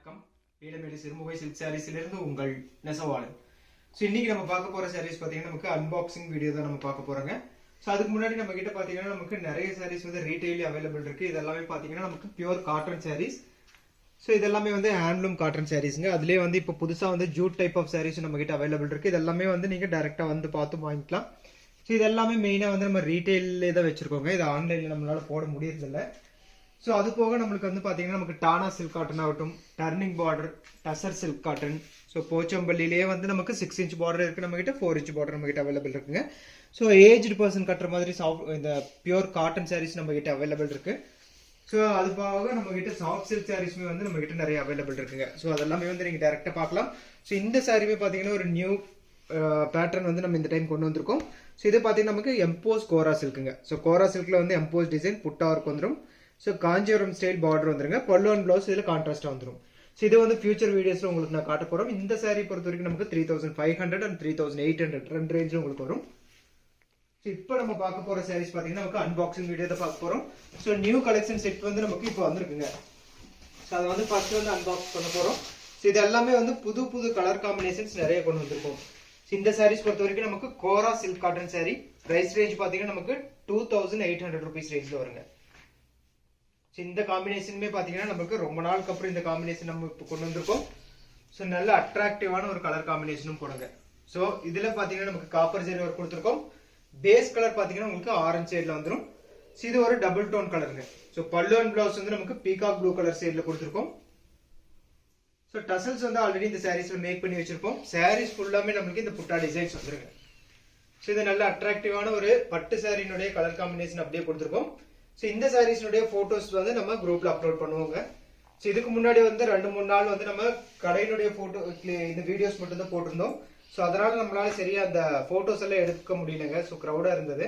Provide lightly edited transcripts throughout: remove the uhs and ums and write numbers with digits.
வணக்கம். பீலமேடு சிறுமுகை சில்க் சாரீஸ்ல உங்கள் நெசவாளன். ஸோ இன்னைக்கு நம்ம பார்க்க போற சாரீஸ் பார்த்தீங்கன்னா நமக்கு அன்பாக்சிங் வீடியோ தான் நம்ம பார்க்க போறோங்க. ஸோ அதுக்கு முன்னாடி நம்ம கிட்ட பார்த்தீங்கன்னா நமக்கு நிறைய சாரீஸ் வந்து ரீட்டைலி அவைலபிள் இருக்கு. இதெல்லாமே பார்த்தீங்கன்னா நமக்கு பியூர் காட்டன் சாரீஸ். ஸோ இதெல்லாமே வந்து ஹேண்ட்லூம் காட்டன் சாரீஸ்ங்க. அதுலேயே வந்து இப்போ புதுசாக வந்து ஜூட் டைப் ஆஃப் சாரீஸ் நம்ம கிட்ட அவைலபிள் இருக்கு. இதெல்லாமே வந்து நீங்க டைரக்டா வந்து பார்த்து வாங்கிக்கலாம். ஸோ இதெல்லாமே மெயினாக வந்து நம்ம ரீட்டைலே தான் வச்சிருக்கோங்க. இது ஆன்லைனில் நம்மளால போட முடியறதில்ல. ஸோ அது போக நம்மளுக்கு வந்து பார்த்தீங்கன்னா நமக்கு டானா சில்க் காட்டன் ஆகட்டும், turning border, tussar silk cotton, so போச்சம்பள்ளியிலேயே வந்து நமக்கு 6 inch பார்டர் இருக்குது நம்மகிட்ட, 4 inch பார்டர் நம்மகிட்ட அவைலபிள் இருக்குங்க. ஸோ ஏஜ்டு பர்சன் கட்டுற மாதிரி இந்த பியூர் காட்டன் சாரீஸ் நம்மகிட்ட அவைலபிள் இருக்கு. ஸோ அது போக நம்மகிட்ட சாஃப்ட் சில்க் சாரீஸ்மே வந்து நம்மகிட்ட நிறைய அவைலபிள் இருக்குங்க. ஸோ அதெல்லாமே வந்து நீங்கள் டேரெக்டாக பார்க்கலாம். ஸோ இந்த சாரீமே பார்த்தீங்கன்னா ஒரு நியூ பேட்டர்ன் வந்து நம்ம இந்த டைம் கொண்டு வந்திருக்கோம். ஸோ இது பார்த்தீங்கன்னா நமக்கு எம்போஸ் கோரா சில்க்குங்க. ஸோ கோரா சில்கில் வந்து எம்போஸ் டிசைன் புட்டா ஒர்க் வந்துடும். ஸோ காஞ்சிபுரம் ஸ்டைல் பார்டர் வந்துருங்க. பல்லு அண்ட் பிளவுஸ் இதில் கான்ட்ராஸ்டாக வந்துடும். ஸோ இது வந்து ஃபியூச்சர் வீடியோஸில் உங்களுக்கு நான் காட்ட போகிறோம். இந்த சாரீ பொறுத்த வரைக்கும் நமக்கு 3500 அண்ட் 3800 ரெண்டு ரேஞ்சில் உங்களுக்கு வரும். ஸோ இப்போ நம்ம பார்க்க போகிற சாரீஸ் பார்த்தீங்கன்னா நமக்கு அன்பாக்சிங் வீடியோ தான் பார்க்க போகிறோம். ஸோ நியூ கலெக்ஷன் செட் வந்து நமக்கு இப்போ வந்துருக்குங்க. ஸோ அதை வந்து ஃபர்ஸ்ட் வந்து அன்பாக்ஸ் பண்ண போகிறோம். ஸோ இது எல்லாமே வந்து புது புது கலர் காம்பினேஷன்ஸ் நிறைய கொண்டு வந்திருக்கோம். ஸோ இந்த சாரீஸ் பொறுத்த வரைக்கும் நமக்கு kora silk cotton saree. Price range பார்த்தீங்கன்னா நமக்கு 2800 rupees ரேஞ்சில் வருங்க. இந்த காம்பினேஷனுமே பாத்தீங்கன்னா நமக்கு ரொம்ப நாளுக்கு அப்புறம் இந்த காம்பினேஷன் நம்ம இப்போ கொண்டு வந்திருக்கோம். ஸோ நல்ல அட்ராக்டிவான ஒரு கலர் காம்பினேஷனும் கொடுங்க. ஸோ இதுல பாத்தீங்கன்னா நமக்கு காப்பர் ஜெரி ஒர்க் கொடுத்துருக்கோம். பேஸ் கலர் பாத்தீங்கன்னா உங்களுக்கு ஆரஞ்சு ஷேட்ல வந்துடும். இது ஒரு டபுள் டோன் கலருங்க. ஸோ பல்லு அண்ட் பிளவுஸ் வந்து நமக்கு பீகாக் ப்ளூ கலர் ஷேட்ல கொடுத்துருக்கோம். ஸோ டசல்ஸ் வந்து ஆல்ரெடி இந்த சாரீஸ்ல மேக் பண்ணி வச்சிருப்போம். சாரீஸ் ஃபுல்லாமே நமக்கு இந்த புட்டா டிசைன்ஸ் வந்துருங்க. ஸோ இது நல்ல அட்ராக்டிவான ஒரு பட்டு சாரியினுடைய கலர் காம்பினேஷன் அப்படியே கொடுத்துருக்கோம். ஸோ இந்த சாரீஸ்னுடைய போட்டோஸ் வந்து நம்ம குரூப்ல அப்லோட் பண்ணுவோங்க. ஸோ இதுக்கு முன்னாடி வந்து 2-3 நாள் வந்து நம்ம கடையினுடைய போட்டோ இந்த வீடியோஸ் மட்டும் தான் போட்டிருந்தோம். ஸோ அதனால நம்மளால சரியா அந்த போட்டோஸ் எல்லாம் எடுக்க முடியலங்க. ஸோ க்ரௌடா இருந்தது.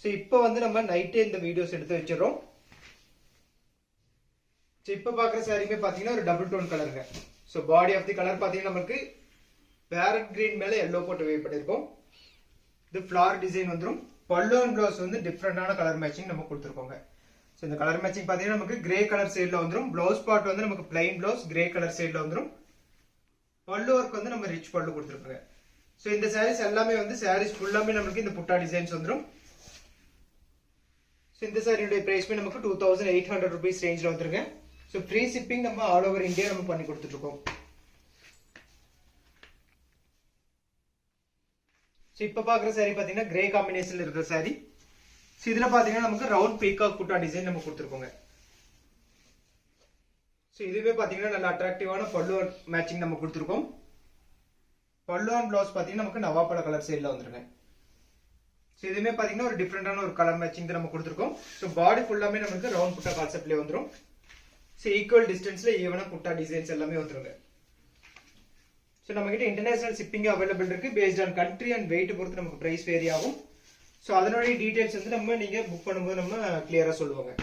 ஸோ இப்போ வந்து நம்ம நைட்டே இந்த வீடியோஸ் எடுத்து வச்சிடறோம். ஸோ இப்போ பார்க்குற சாரீமே பார்த்தீங்கன்னா ஒரு டபுள் டோன் கலருங்க. So body of the colour பார்த்தீங்கன்னா நமக்கு பேரட் கிரீன் மேலே எல்லோ போட்டு வே பண்ணியிருக்கோம். இது ஃபிளார் டிசைன் வந்துடும். பல்லு அண்ட் பிளவுஸ் வந்து டிஃப்ரெண்டான கலர் மேட்சிங் நம்ம கொடுத்துருக்கோங்க. ஸோ இந்த கலர் மேட்சிங் பார்த்தீங்கன்னா நமக்கு கிரே கலர் சைடில் வந்துடும். பிளவுஸ் பார்ட் வந்து நமக்கு பிளைன் பிளவுஸ் கிரே கலர் சைடில் வந்துடும். பல்லு ஒர்க் வந்து நம்ம ரிச் பல்லு கொடுத்துருக்கோங்க. ஸோ இந்த சாரீஸ் எல்லாமே வந்து சாரீஸ் ஃபுல்லாமே நமக்கு இந்த புட்டா டிசைன்ஸ் வந்துடும். ஸோ இந்த சாரியுடைய பிரைஸ்மே நமக்கு 2800 rupees ரேஞ்சில் வந்துருங்க. ஸோ ஃப்ரீ ஷிப்பிங் நம்ம ஆல் ஓவர் இந்தியா நம்ம பண்ணி கொடுத்துட்டு இருக்கோம். ஸோ இப்போ பார்க்குற சாரீ பார்த்தீங்கன்னா கிரே காம்பினேஷன்ல இருக்கிற சாரீ. ஸோ இதில் பார்த்தீங்கன்னா நமக்கு ரவுண்ட் பீகாக் புட்டா டிசைன் நம்ம கொடுத்துருக்கோங்க. ஸோ இதுவே பார்த்தீங்கன்னா நல்ல அட்ராக்டிவான பல்லு மேட்சிங் நம்ம கொடுத்துருக்கோம். பல்லு அண்ட் பிளவுஸ் பார்த்தீங்கன்னா நமக்கு நவாப்பழ கலர் சைடில் வந்துருங்க. ஸோ இதுவுமே பார்த்தீங்கன்னா ஒரு டிஃப்ரெண்டான ஒரு கலர் மேட்சிங் தான் நம்ம கொடுத்துருக்கோம். ஸோ பாடி ஃபுல்லாமே நமக்கு ரவுண்ட் புட்டா கான்செப்ட்லேயே வந்துடும். ஸோ ஈக்குவல் டிஸ்டன்ஸ்ல ஈவனாக புட்டா டிசைன்ஸ் எல்லாமே வந்துருங்க. ஸோ நம்ம கிட்ட இன்டர்நேஷனல் ஷிப்பிங் அவைலபிள் இருக்கு. Based on country and weight பொறுத்து நமக்கு பிரைஸ் வேரி ஆகும். ஸோ அதனுடைய டீடைல்ஸ் வந்து நம்ம நீங்க புக் பண்ணும்போது நம்ம கிளியரா சொல்லுவாங்க.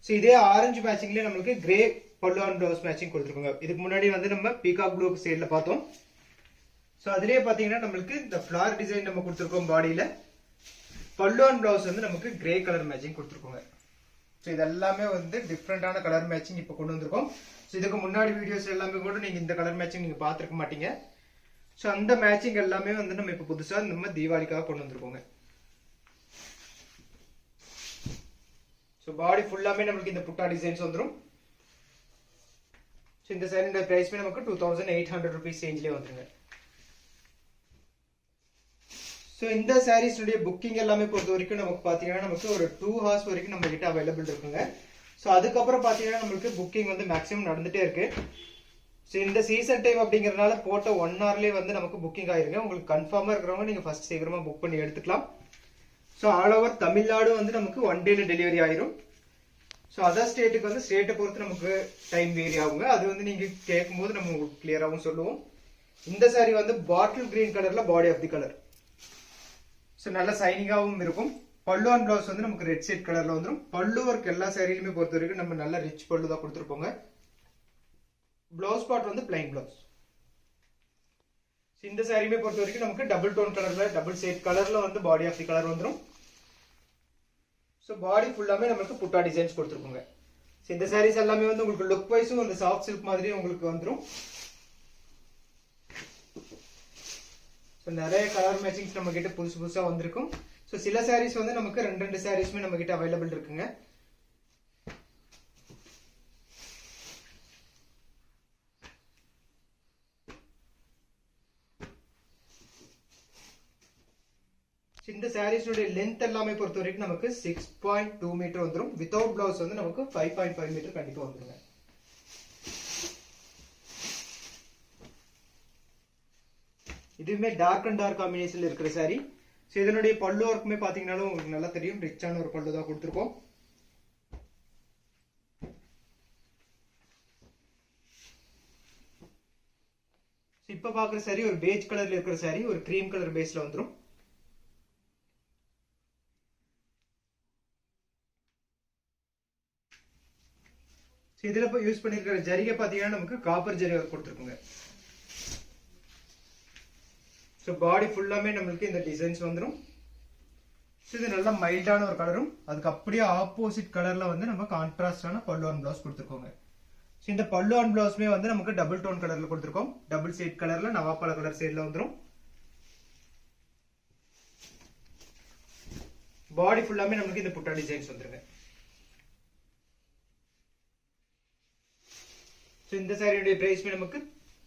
ஸோ இதே ஆரஞ்சு மேட்சிங்லேயே நம்மளுக்கு கிரே பல்லு அண்ட் பிளவுஸ் மேட்சிங் கொடுத்துருக்கோங்க. இதுக்கு முன்னாடி வந்து நம்ம பீகாக் ப்ளூ சைட்ல பார்த்தோம். ஸோ அதுலேயே பார்த்தீங்கன்னா நம்மளுக்கு இந்த ஃபிளார் டிசைன் நம்ம கொடுத்துருக்கோம் பாடியில. பல்லு அண்ட் பிளவுஸ் வந்து நமக்கு கிரே கலர் மேட்சிங் கொடுத்துருக்கோங்க. ஸோ இதெல்லாமே வந்து டிஃப்ரெண்டான கலர் மேட்சிங் இப்போ கொண்டு வந்திருக்கோம். ஸோ இதுக்கு முன்னாடி வீடியோஸ் எல்லாமே கூட நீங்க இந்த கலர் மேட்சிங் நீங்க பார்த்துருக்க மாட்டீங்க. ஸோ அந்த மேட்சிங் எல்லாமே வந்து நம்ம இப்போ புதுசாக நம்ம தீபாவளிக்காக கொண்டு வந்திருக்கோங்க. ஸோ பாடி ஃபுல்லாமே நம்மளுக்கு இந்த புட்டா டிசைன்ஸ் வந்துடும். ஸோ இந்த சாரியோட பிரைஸ்மே நமக்கு 2800 rupees ரேஞ்சிலே வந்துருங்க. ஸோ இந்த சாரீஸ்னுடைய புக்கிங் எல்லாமே பொறுத்த வரைக்கும் நமக்கு பார்த்தீங்கன்னா நமக்கு ஒரு 2 hours வரைக்கும் நம்ம கிட்ட அவைலபிள் இருக்குங்க. ஸோ அதுக்கப்புறம் பார்த்தீங்கன்னா நம்மளுக்கு புக்கிங் வந்து மேக்ஸிமம் நடந்துட்டே இருக்கு. ஸோ இந்த சீசன் டைம் அப்படிங்கிறதுனால போட்ட 1 hourலேயே வந்து நமக்கு புக்கிங் ஆயிருங்க. உங்களுக்கு கன்ஃபார்மாக இருக்கிறவங்க நீங்கள் ஃபர்ஸ்ட் சீக்கிரமா புக் பண்ணி எடுத்துக்கலாம். ஸோ ஆல் ஓவர் தமிழ்நாடு வந்து நமக்கு 1 dayல டெலிவரி ஆயிரும். ஸோ அதர் ஸ்டேட்டுக்கு வந்து ஸ்டேட்டை பொறுத்து நமக்கு டைம் வேரி ஆகுங்க. அது வந்து நீங்க கேட்கும்போது நம்ம உங்களுக்கு கிளியராகவும் சொல்லுவோம். இந்த சாரி வந்து பாட்டில் கிரீன் கலர்ல body of the colour. So நல்ல சைனிங்காகவும் இருக்கும். பல்லு அண்ட் பிளவுஸ் வந்து நமக்கு ரெட் ஷேட் கலர்ல வந்துடும். பல்லு ஒர்க் எல்லா சாரிலுமே பொறுத்த வரைக்கும் நம்ம நல்ல ரிச் பல்லு தான் கொடுத்துருப்போங்க. பிளவுஸ் பார்ட் வந்து பிளைன் பிளவுஸ். இந்த சாரியுமே பொறுத்த வரைக்கும் நமக்கு டபுள் டோன் கலர்ல டபுள் ஷேட் கலர்ல வந்து பாடி ஆஃப் தி கலர் வந்துடும். ஸோ பாடி ஃபுல்லாமே நமக்கு புட்டா டிசைன்ஸ் கொடுத்துருக்கோங்க. இந்த sarees எல்லாமே வந்து உங்களுக்கு லுக் வைஸும் அந்த சாஃப்ட் சில்க் மாதிரி உங்களுக்கு வந்துரும். சோ நிறைய கலர் மேட்சிங்ஸ் நம்ம கிட்ட புதுசா வந்திருக்கும். சோ சில sarees வந்து நமக்கு ரெண்டு sareesமே நம்ம கிட்ட அவேilable இருக்குங்க. இந்த sarees உடைய லெந்த் எல்லாமே பொறுத்த வரைக்கும் நமக்கு 6.2 மீட்டர் வந்துரும். வித்அவுட் ப்ளவுஸ் வந்து நமக்கு 5.5 மீட்டர் கண்டிப்பா வந்துருங்க. இதுவுமே டார்க் அண்ட் டார்க் காம்பினேஷன்ல இருக்கிற saree. சோ இதனுடைய பல்லு ஒர்க்குமே பாத்தீங்கன்னாலும் உங்களுக்கு நல்லா தெரியும், ரிச்சான ஒரு பல்லு தான் கொடுத்திருக்கோம். இப்ப பாக்குற saree ஒரு பேஜ் கலர்ல இருக்கிற saree, ஒரு கிரீம் கலர் பேஸ்ல வந்துரும். இதுல இப்ப யூஸ் பண்ணிருக்கிற ஜரிகை பாத்தீங்கன்னா நமக்கு காப்பர் ஜரிகை கொடுத்திருக்குங்க. சோ பாடி ஃபுல்லாமே நமக்கு இந்த டிசைன்ஸ் வந்துரும். இது நல்ல மைல்டான ஒரு கலரும், அதுக்கு அப்படியே ஆப்போசிட் கலர்ல வந்து நம்ம கான்ட்ராஸ்டான பல்லு அண்ட் ப்ளவுஸ் கொடுத்திருக்கோங்க. இந்த பல்லு அண்ட் ப்ளவுஸ்மே வந்து நமக்கு டபுள் டோன் கலர்ல கொடுத்திருக்கோம். டபுள் ஷேட் கலர்ல நவாப்பழ கலர் ஷேட்ல வந்துரும். பாடி ஃபுல்லாமே நமக்கு இந்த புட்டா டிசைன்ஸ் வந்துருங்க. இந்த சாரியோட பிரைஸ் நமக்கு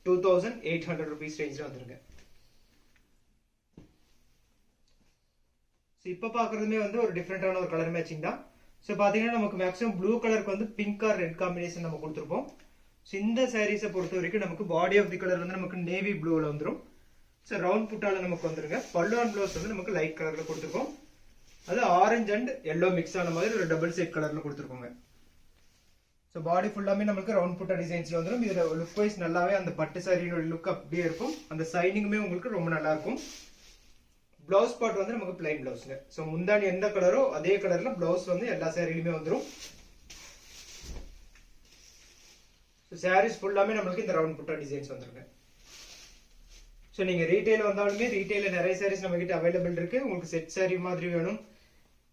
2800 rupees ரேஞ்ச்ல வந்துருங்க. இப்ப பாக்குறதுமே வந்து ஒரு டிஃபரெண்டான ஒரு கலர் மேட்சிங் தான். சோ பாத்தீங்கன்னா நமக்கு மேக்ஸிமம் ப்ளூ கலருக்கு வந்து பிங்க் ஆர் ரெட் காம்பினேஷன் நம்ம கொடுத்திருப்போம். சோ இந்த சாரீஸை பொறுத்த வரைக்கும் நமக்கு பாடி ஆஃப் தி கலர் வந்து நமக்கு நேவி ப்ளூல வந்துரும். சோ ரவுண்ட் புட்டால நமக்கு வந்துருங்க. பல்லு அண்ட் ப்ளவுஸ் வந்து நமக்கு லைட் கலர்ல கொடுத்திருக்கோம். அது ஆரஞ்சு அண்ட் எல்லோ மிக்ஸ் ஆன மாதிரி ஒரு டபுள் ஷேட் கலர்ல கொடுத்திருக்கோங்க. சோ பாடி ஃபுல்லாமே நமக்கு ரவுண்ட் புட்டா டிசைன்ஸ்ல வந்துரும். இதுல லுக் வைஸ் நல்லாவே அந்த பட்டு சாரியோட லுக் அப்படியே இருக்கும். அந்த சைனிங்குமே உங்களுக்கு ரொம்ப நல்லா இருக்கும். பிளவுஸ் பார்ட் வந்து நமக்கு பிளைன் பிளவுஸ்ங்க. சோ முந்தானி எந்த கலரோ அதே கலர்ல பிளவுஸ் வந்து எல்லா சாரியிலுமே வந்துரும். சோ சாரீஸ் ஃபுல்லாமே நமக்கு இந்த ரவுண்ட் புட்டா டிசைன்ஸ் வந்துருங்க. சோ நீங்க ரீட்டைல் வந்தாலுமே ரீட்டைல்ல நிறைய சாரீஸ் நம்ம கிட்ட அவைலபிள் இருக்கு. உங்களுக்கு செட் சாரி மாதிரி வேணும்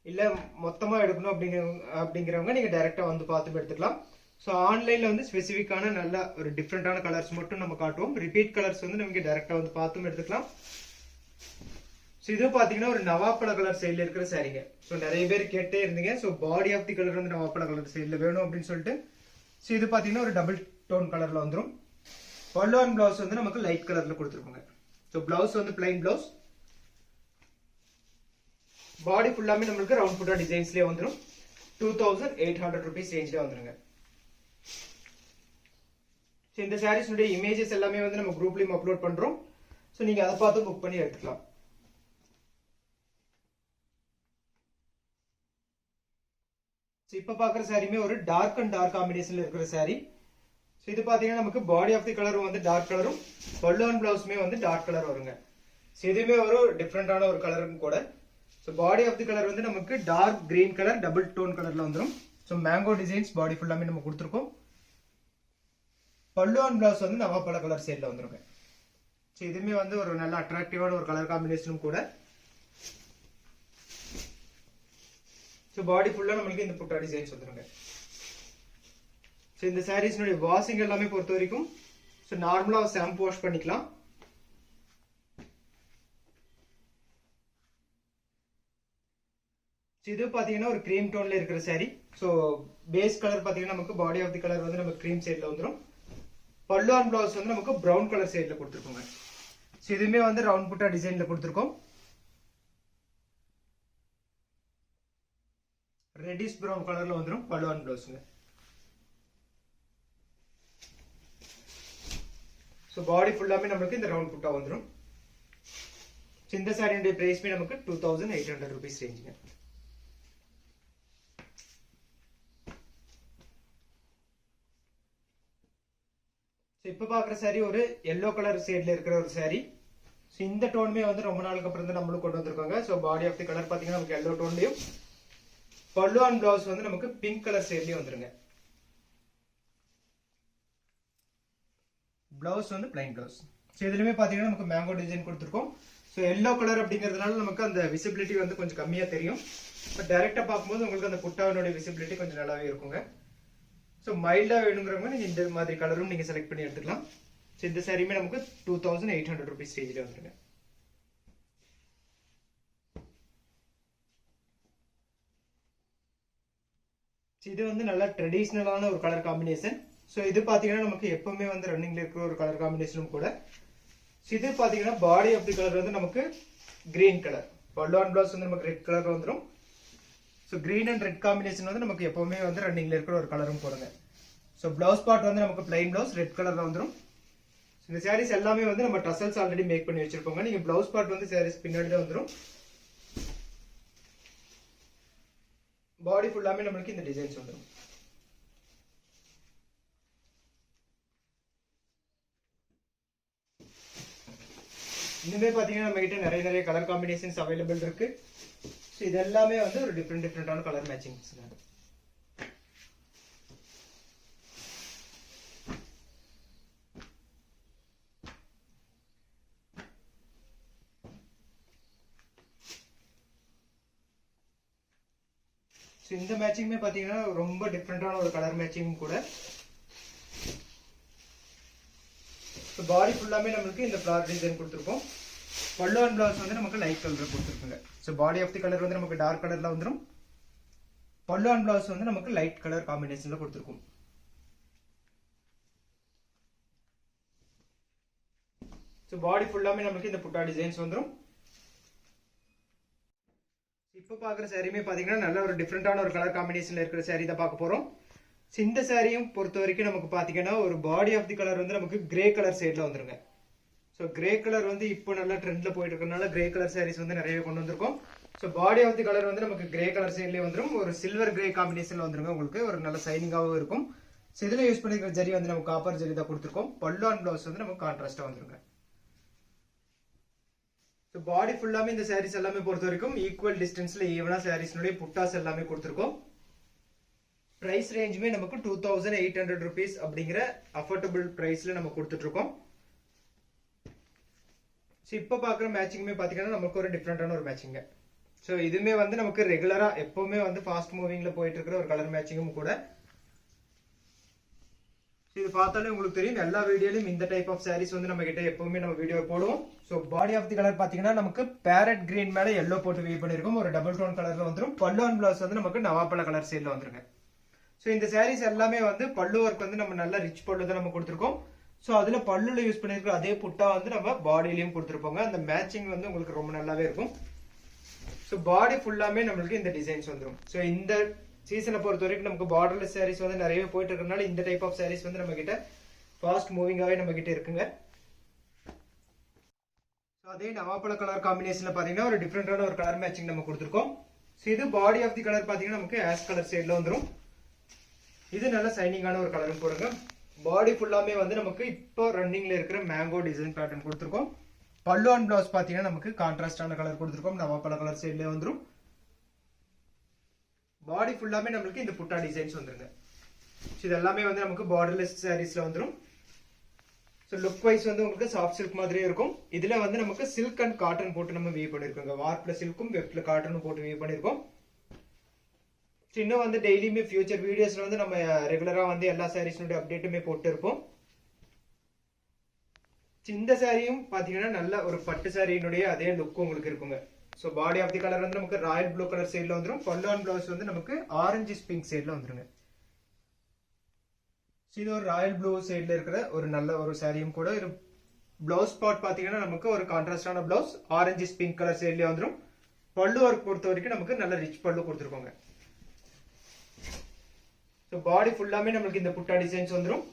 இல்ல மொத்தமா எடுக்கணும் அப்படிங்கிறவங்க நீங்க டைரக்டா வந்து பார்த்து எடுத்துக்கலாம். சோ ஆன்லைன்ல வந்து ஸ்பெசிபிக்கான நல்ல ஒரு டிஃபரெண்டான கலர்ஸ் மட்டும் நம்ம காட்டுவோம். ரிப்பீட் கலர்ஸ் வந்து நமக்கு டைரக்டா வந்து பார்த்தும் எடுத்துக்கலாம். சோ இது பாத்தீங்கன்னா ஒரு நவாப்பழ கலர் சைடுல இருக்கிற சாரீங்க. சோ நிறைய பேர் கேட்டே இருந்தீங்க. So body of the colour வந்து நவாப்பழ கலர் சைடுல வேணும் அப்படின்னு சொல்லிட்டு. சோ இது பாத்தீங்கன்னா ஒரு டபுள் டோன் கலர்ல வந்துரும். பல்லு அண்ட் பிளவுஸ் வந்து நமக்கு லைட் கலர்ல கொடுத்துருக்கோங்க. சோ பிளவுஸ் வந்து பிளைன் பிளவுஸ். பாடி ஃபுல்லாமே நமக்கு ரவுண்ட் புட்டா டிசைன்ஸ்லயே வந்துரும். 2800 rupees ரேஞ்ச்ல வந்துருங்க. சோ இந்த சாரீஸ் உடைய இமேஜஸ் எல்லாமே வந்து நம்ம குரூப்லயும் அப்லோட் பண்றோம். சோ நீங்க அதை பார்த்து புக் பண்ணி எடுத்துக்கலாம். இப்ப பாக்குற சாரியுமே ஒரு டார்க் அண்ட் டார்க் காம்பினேஷன்ல இருக்கிற சாரி. சோ இது பாத்தீங்கன்னா நமக்கு பாடி ஆஃப் தி கலரும் வந்து டார்க் கலரும் பல்லு அண்ட் பிளவுஸ்மே வந்து டார்க் கலர் வருங்க. சோ இதுமே ஒரு டிஃபரெண்டான ஒரு கலரும் கூட. So body of the colour வந்து நமக்கு dark green colour double tone கலர்ல வந்துரும். சோ மேங்கோ டிசைன்ஸ் பாடி ஃபுல்லாமே நம்ம கொடுத்துருக்கோம். பல்லு அண்ட் பிளவுஸ் வந்து நவாப்பழ கலர் சைடுல வந்துருங்க. சோ இதுமே வந்து ஒரு நல்ல அட்ராக்டிவான ஒரு கலர் காம்பினேஷனும் கூட. சோ பாடி ஃபுல்லா நமக்கு இந்த புட்டா டிசைன்ஸ் வந்துருங்க. சோ இந்த சாரீஸ்னுடைய வாஷிங் எல்லாமே பொறுத்த வரைக்கும் சோ நார்மலா ஷாம்பு வாஷ் பண்ணிக்கலாம். இது பாத்தீங்கன்னா ஒரு கிரீம் டோன்ல இருக்கிற சாரி. சோ பேஸ் கலர் பாத்தீங்கன்னா நமக்கு பாடி ஆஃப் தி கலர் வந்து நமக்கு கிரீம் சைடுல வந்துரும். பல்லு அண்ட் பிளவுஸ் வந்து நமக்கு பிரவுன் கலர் சைடுல கொடுத்துருக்கோங்க. சோ இதுமே வந்து ரவுண்ட் புட்டா டிசைன்ல கொடுத்துருக்கோம். ரெட்டிஷ் பிரவுன் கலர்ல வந்துரும் பல்லு அண்ட் பிளவுஸ்ங்க. சோ பாடி ஃபுல்லாமே நமக்கு இந்த ரவுண்ட் புட்டா வந்துரும். இந்த சாரியோட பிரைஸ்மே நமக்கு 2800 rupees ரேஞ்சுங்க. இப்ப பாக்குற சாரி ஒரு எல்லோ கலர் ஷேட்ல இருக்கிற ஒரு சாரி. இந்த டோனுமே வந்து ரொம்ப நாளுக்கு அப்புறம் தான் நம்மளும் கொண்டு வந்திருக்காங்க. So body of the colour பாத்தீங்கன்னா நமக்கு எல்லோ டோன்லயும் பல்லு அண்ட் பிளவுஸ் வந்து நமக்கு பிங்க் கலர் ஷேட்லயும் வந்துருங்க. பிளவுஸ் வந்து பிளைன் பிளவுஸ். சோ இதுலயுமே பாத்தீங்கன்னா நமக்கு மேங்கோ டிசைன் கொடுத்துருக்கோம். சோ எல்லோ கலர் அப்படிங்கிறதுனால நமக்கு அந்த விசிபிலிட்டி வந்து கொஞ்சம் கம்மியா தெரியும். பட் டைரக்டா பார்க்கும்போது உங்களுக்கு அந்த புட்டாவினுடைய விசிபிலிட்டி கொஞ்சம் நல்லாவே இருக்குங்க. ஸோ மைல்டா வேணுங்கிறவங்க நீங்க இந்த மாதிரி கலரும் நீங்க செலக்ட் பண்ணி எடுத்துக்கலாம். ஸோ இந்த சாரியுமே நமக்கு 2800 rupees ரேஞ்சில் வந்துருங்க. இது வந்து நல்ல ட்ரெடிஷ்னலான ஒரு கலர் காம்பினேஷன். ஸோ இது பாத்தீங்கன்னா நமக்கு எப்பவுமே வந்து ரன்னிங்ல இருக்கிற ஒரு கலர் காம்பினேஷனும் கூட. இது பாத்தீங்கன்னா பாடி ஆஃப் தி கலர் வந்து நமக்கு கிரீன் கலர், பல்லு அண்ட் பிளவுஸ் வந்து நமக்கு ரெட் கலர் வந்துடும். So green and red combination வந்து நமக்கு எப்பவுமே வந்து ரன்னிங்ல இருக்கிற ஒரு கலரும் போடுங்க. ஸோ பிளவுஸ் பார்ட் வந்து நமக்கு பிளைன் பிளவுஸ் ரெட் கலர்ல வந்துடும். இந்த சாரீஸ் எல்லாமே வந்து நம்ம டசல்ஸ் ஆல்ரெடி மேக் பண்ணி வச்சிருப்போங்க. நீங்க பிளவுஸ் பார்ட் வந்து சாரீஸ் பின்னாடி தான் வந்துடும். பாடி ஃபுல்லாமே நமக்கு இந்த டிசைன்ஸ் வந்துடும். இன்னுமே பாத்தீங்கன்னா நம்ம கிட்ட நிறைய கலர் காம்பினேஷன்ஸ் அவைலபிள் இருக்கு. ஸோ இது எல்லாமே வந்து ஒரு டிஃப்ரெண்டான கலர் மேட்சிங்ஸ். இந்த மேட்சிங்குமே பாத்தீங்கன்னா ரொம்ப டிஃப்ரெண்டான ஒரு கலர் மேட்சிங் கூட. பாடி ஃபுல்லாமே நமக்கு இந்த ஃப்ளார் டிசைன் கொடுத்துருக்கோம். பல்லு அண்ட் பிளவுஸ் வந்து நமக்கு லைட் கலர் கொடுத்துருக்குங்க. So body of the colour வந்து நமக்கு டார்க் கலர்ல வந்துடும். பல்லு அண்ட் பிளவுஸ் வந்து நமக்கு லைட் கலர் காம்பினேஷன்ல கொடுத்துருக்கும். ஸோ பாடி ஃபுல்லாமே நமக்கு இந்த புட்டா டிசைன்ஸ் வந்துடும். இப்போ பார்க்குற சாரியுமே பார்த்தீங்கன்னா நல்ல ஒரு டிஃப்ரெண்டான ஒரு கலர் காம்பினேஷன்ல இருக்கிற சாரி தான் பார்க்க போறோம். இந்த சாரியும் பொறுத்த வரைக்கும் நமக்கு பாத்தீங்கன்னா ஒரு பாடி ஆஃப் தி கலர் வந்து நமக்கு கிரே கலர் சைட்ல வந்துருங்க. ஸோ கிரே கலர் வந்து இப்போ நல்லா ட்ரெண்ட்ல போயிட்டு இருக்கனால கிரே கலர் சாரீஸ் வந்து நிறைய கொண்டு வந்திருக்கோம். So body of the colour வந்து நமக்கு கிரே கலர் சைட்லேயே வந்துடும். ஒரு சில்வர் கிரே காம்பினேஷன்ல வந்துருங்க. உங்களுக்கு ஒரு நல்ல சைனிங்காகவும் இருக்கும். ஸோ இதில் யூஸ் பண்ணிக்கிற ஜரி வந்து நமக்கு காப்பர் ஜரி தான் கொடுத்துருக்கோம். பல்லு அண்ட் பிளவுஸ் வந்து நமக்கு கான்ட்ராஸ்டா வந்துருங்க. ஸோ பாடி ஃபுல்லாமே இந்த சாரீஸ் எல்லாமே பொறுத்த வரைக்கும் ஈக்குவல் டிஸ்டன்ஸ்ல ஈவனா சாரீஸ்னுடைய புட்டாஸ் எல்லாமே கொடுத்துருக்கோம். பிரைஸ் ரேஞ்சுமே நமக்கு 2800 rupees அப்படிங்கிற அஃபோர்டபுள் பிரைஸ்ல நம்ம கொடுத்துட்டு இருக்கோம். ஸோ இப்போ பார்க்குற மேட்சிங்குமே பார்த்தீங்கன்னா நமக்கு ஒரு டிஃப்ரெண்டான ஒரு மேட்சிங்க. ஸோ இதுவுமே வந்து நமக்கு ரெகுலரா எப்பவுமே வந்து ஃபாஸ்ட் மூவிங்ல போயிட்டு இருக்கிற ஒரு கலர் மேட்சிங்கும் கூட. இது பார்த்தாலே உங்களுக்கு தெரியும் எல்லா வீடியோலையும் இந்த டைப் ஆஃப் சாரீஸ் வந்து நம்ம கிட்ட எப்பவுமே நம்ம வீடியோ போடுவோம். So body of the colour பாத்தீங்கன்னா நமக்கு பேரட் கிரீன் மேல எல்லோ போட்டு வீவ் பண்ணிருக்கோம். ஒரு டபுள் டோன் கலர்ல வந்துடும். பல்லு அண்ட் பிளவுஸ் வந்து நமக்கு நவாப்பழ கலர் சைட்ல வந்துருங்க. ஸோ இந்த சாரீஸ் எல்லாமே வந்து பல்லு ஒர்க் வந்து நம்ம நல்ல ரிச் பல்லு தான் நம்ம கொடுத்துருக்கோம். ஸோ அதுல பல்லுல யூஸ் பண்ணிருக்கிற அதே புட்டா வந்து நம்ம பாடியிலையும் கொடுத்துருப்போங்க. அந்த மேட்சிங் வந்து உங்களுக்கு ரொம்ப நல்லாவே இருக்கும். ஸோ பாடி ஃபுல்லாமே நம்மளுக்கு இந்த டிசைன்ஸ் வந்துடும். ஸோ இந்த சீசனை பொறுத்த வரைக்கும் நமக்கு பார்டர்லெஸ் சாரீஸ் வந்து நிறைய போயிட்டு இருக்கனால இந்த டைப் ஆஃப் சாரீஸ் வந்து நம்ம கிட்ட ஃபாஸ்ட் மூவிங்காவே நம்ம கிட்ட இருக்குங்க. அதே நவாப்பழ கலர் காம்பினேஷன்ல பாத்தீங்கன்னா ஒரு டிஃப்ரெண்டான ஒரு கலர் மேட்சிங் நம்ம கொடுத்துருக்கோம். ஸோ இது பாடி ஆஃப் தி கலர் பாத்தீங்கன்னா நமக்கு ஆஷ் கலர் சைட்ல வந்துடும். இது நல்ல சைனிங்கான ஒரு கலரும் போடுங்க. பாடி ஃபுல்லாமே வந்து நமக்கு இப்போ ரன்னிங்ல இருக்கிற மேங்கோ டிசைன் பேட்டர்ன் கொடுத்துருக்கோம். பல்லு அண்ட் பிளவுஸ் பாத்தீங்கன்னா நமக்கு கான்ட்ராஸ்டான கலர் கொடுத்துருக்கோம். நவாப்பழ கலர் சைட்ல வந்துடும். பாடி ஃபுல்லாமே நமக்கு இந்த புட்டா டிசைன்ஸ் வந்துருங்க. இது எல்லாமே வந்து நமக்கு பார்டர்லெஸ் சாரீஸ்ல வந்துடும். ஸோ லுக் வைஸ் வந்து உங்களுக்கு சாஃப்ட் சில்க் மாதிரியே இருக்கும். இதுல வந்து நமக்கு சில்க் அண்ட் காட்டன் போட்டு நம்ம வீவ் பண்ணிருக்கோங்க. வார்ப்ல சில்க்கும் வெஃப்ட்ல காட்டனும் போட்டு வீவ் பண்ணிருக்கோம். இன்னும் வந்து டெய்லியுமே ஃபியூச்சர் வீடியோஸ்ல வந்து நம்ம ரெகுலரா வந்து எல்லா சாரீஸ்னுடைய அப்டேட்டுமே போட்டு இருப்போம். இந்த சாரியும் பாத்தீங்கன்னா நல்ல ஒரு பட்டு சாரியினுடைய அதே லுக் உங்களுக்கு இருக்குங்க. So body of the colour வந்து நமக்கு ராயல் ப்ளூ கலர் சைட்ல வந்துடும். பல்லு அண்ட் பிளவுஸ் வந்து நமக்கு ஆரஞ்சு பிங்க் சைட்ல வந்துருங்க. இது ஒரு ராயல் ப்ளூ சைட்ல இருக்கிற ஒரு நல்ல ஒரு சாரியும் கூட. பிளவுஸ் பார்ட் பாத்தீங்கன்னா நமக்கு ஒரு கான்ட்ராஸ்டான பிளவுஸ் ஆரஞ்சு பிங்க் கலர் சைட்லயே வந்துடும். பல்லு ஒர்க் பொறுத்த வரைக்கும் நமக்கு நல்ல ரிச் பல்லு கொடுத்துருக்கோங்க. ஸோ பாடி ஃபுல்லாமே நம்மளுக்கு இந்த புட்டா டிசைன்ஸ் வந்துடும்.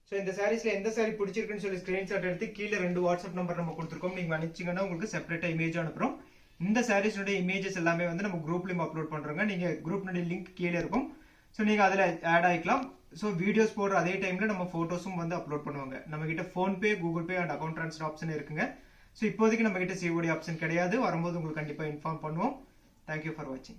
ஸோ இந்த சாரீஸ்ல எந்த சாரி பிடிச்சிருக்குன்னு சொல்லி ஸ்கிரீன்ஷாட் எடுத்து கீழே 2 வாட்ஸ்அப் நம்பர் நம்ம கொடுத்துருக்கோம். நீங்க அனுப்பிச்சிங்கன்னா உங்களுக்கு செப்பரேட்டா இமேஜ் அனுப்புறோம். இந்த சாரீஸ்னுடைய இமேஜஸ் எல்லாமே வந்து நம்ம குரூப்லயும் அப்லோட் பண்றோங்க. நீங்க குரூப்னுடைய லிங்க் கீழே இருக்கும். ஸோ நீங்க அதுல ஆட் ஆயிக்கலாம். ஸோ வீடியோஸ் போடுற அதே டைம்ல நம்ம போட்டோஸும் வந்து அப்லோட் பண்ணுவாங்க. நம்ம கிட்ட PhonePe, Google pay and account transfer option இருக்குங்க. ஸோ இப்போதைக்கு நம்ம கிட்ட சிஓடி ஆப்ஷன் கிடையாது. வரும்போது உங்களுக்கு கண்டிப்பா இன்ஃபார்ம் பண்ணுவோம். தேங்க்யூ ஃபார் வாட்சிங்.